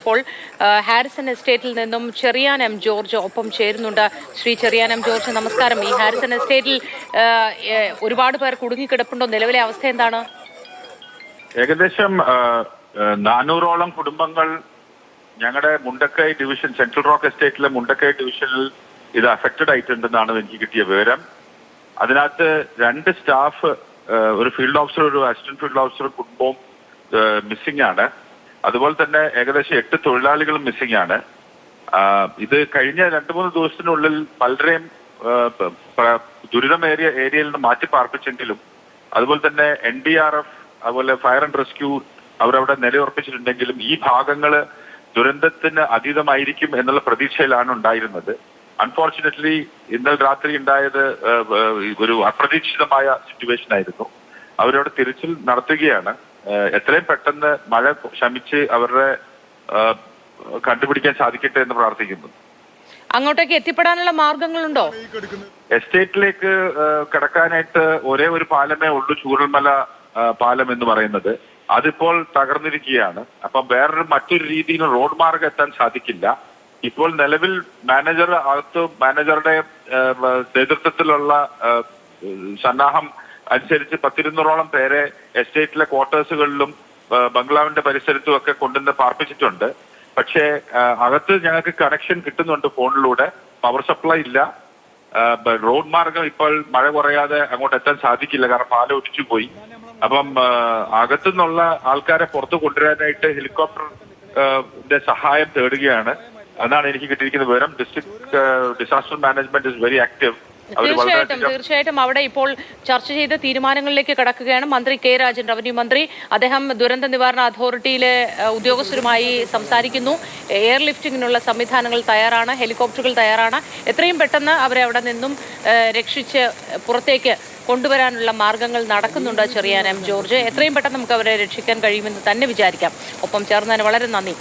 ഇപ്പോൾ ഹാരിസൺ എസ്റ്റേറ്റിൽ നിന്നും ചെറിയാൻ എം ജോർജ് ഒപ്പം ചേരുന്നുണ്ട്. ശ്രീ ചെറിയാൻ എം ജോർജ്, നമസ്കാരം. ഈ ഹാരിസൺ എസ്റ്റേറ്റിൽ ഒരുപാട് പേർ കുടുങ്ങിക്കിടപ്പുണ്ടോ? നിലവിലെ അവസ്ഥ എന്താണ്? ഏകദേശം 400ഓളം കുടുംബങ്ങൾ ഞങ്ങളുടെ മുണ്ടക്കൈ ഡിവിഷൻ, സെൻട്രൽ റോക്ക് എസ്റ്റേറ്റിലെ മുണ്ടക്കൈ ഡിവിഷനിൽ ഇത് അഫക്റ്റഡ് ആയിട്ടുണ്ടെന്നാണ് എനിക്ക് കിട്ടിയ വിവരം. അതിനകത്ത് 2 സ്റ്റാഫ്, ഒരു ഫീൽഡ് ഓഫീസർ, ഒരു അസിസ്റ്റന്റ് ഫീൽഡ് ഓഫീസർ കുടുംബവും മിസ്സിംഗ് ആണ്. അതുപോലെ തന്നെ ഏകദേശം 8 തൊഴിലാളികളും മിസ്സിംഗ് ആണ്. ഇത് കഴിഞ്ഞ 2-3 ദിവസത്തിനുള്ളിൽ പലരെയും ദുരിതമേറിയ ഏരിയയിൽ നിന്ന് മാറ്റി പാർപ്പിച്ചെങ്കിലും അതുപോലെ തന്നെ NDRF, അതുപോലെ ഫയർ ആൻഡ് റെസ്ക്യൂ അവരവിടെ നിലയുറപ്പിച്ചിട്ടുണ്ടെങ്കിലും ഈ ഭാഗങ്ങള് ദുരന്തത്തിന് അതീതമായിരിക്കും എന്നുള്ള പ്രതീക്ഷയിലാണ് ഉണ്ടായിരുന്നത്. അൺഫോർച്ചുനേറ്റ്ലി ഇന്നലെ രാത്രി ഉണ്ടായത് ഒരു അപ്രതീക്ഷിതമായ സിറ്റുവേഷൻ ആയിരുന്നു. അവരവിടെ തിരച്ചിൽ നടത്തുകയാണ്. എത്രയും പെട്ടെന്ന് മഴ ശമിച്ച് അവരുടെ കണ്ടുപിടിക്കാൻ സാധിക്കട്ടെ എന്ന് പ്രാർത്ഥിക്കുന്നു. അങ്ങോട്ടേക്ക് എത്തിപ്പെടാനുള്ള മാർഗങ്ങളുണ്ടോ? എസ്റ്റേറ്റിലേക്ക് കടക്കാനായിട്ട് ഒരേ ഒരു പാലമേ ഉള്ളൂ, ചൂരൽമല പാലം എന്ന് പറയുന്നത്. അതിപ്പോൾ തകർന്നിരിക്കുകയാണ്. അപ്പം മറ്റൊരു രീതിയിൽ റോഡ് മാർഗം എത്താൻ സാധിക്കില്ല. ഇപ്പോൾ നിലവിൽ മാനേജറുടെ നേതൃത്വത്തിലുള്ള സന്നാഹം അനുസരിച്ച് 10-200ഓളം പേരെ എസ്റ്റേറ്റിലെ ക്വാർട്ടേഴ്സുകളിലും ബംഗ്ലാവിന്റെ പരിസരത്തും ഒക്കെ കൊണ്ടുവന്ന് പാർപ്പിച്ചിട്ടുണ്ട്. പക്ഷേ അകത്ത് ഞങ്ങൾക്ക് കണക്ഷൻ കിട്ടുന്നുണ്ട് ഫോണിലൂടെ. പവർ സപ്ലൈ ഇല്ല. റോഡ് മാർഗം ഇപ്പോൾ മഴ കുറയാതെ അങ്ങോട്ട് എത്താൻ സാധിക്കില്ല, കാരണം പാലം ഒടിച്ചു പോയി. അപ്പം അകത്തുനിന്നുള്ള ആൾക്കാരെ പുറത്തു കൊണ്ടുവരാനായിട്ട് ഹെലികോപ്റ്ററിന്റെ സഹായം തേടുകയാണ്. അതാണ് എനിക്ക് കിട്ടിയിരിക്കുന്ന വിവരം. District disaster management is very active. തീർച്ചയായിട്ടും അവിടെ ഇപ്പോൾ ചർച്ച ചെയ്ത തീരുമാനങ്ങളിലേക്ക് കടക്കുകയാണ്. മന്ത്രി കെ രാജൻ, റവന്യൂ മന്ത്രി, അദ്ദേഹം ദുരന്ത നിവാരണ അതോറിറ്റിയിലെ ഉദ്യോഗസ്ഥരുമായി സംസാരിക്കുന്നു. എയർലിഫ്റ്റിങ്ങിനുള്ള സംവിധാനങ്ങൾ തയ്യാറാണ്, ഹെലികോപ്റ്ററുകൾ തയ്യാറാണ്. എത്രയും പെട്ടെന്ന് അവരെ അവിടെ നിന്നും രക്ഷിച്ച് പുറത്തേക്ക് കൊണ്ടുവരാനുള്ള മാർഗങ്ങൾ നടക്കുന്നുണ്ട്. ചെറിയാൻ എം ജോർജ്, എത്രയും പെട്ടെന്ന് നമുക്ക് അവരെ രക്ഷിക്കാൻ കഴിയുമെന്ന് തന്നെ വിചാരിക്കാം. ഒപ്പം ചേർന്നതിന് വളരെ നന്ദി.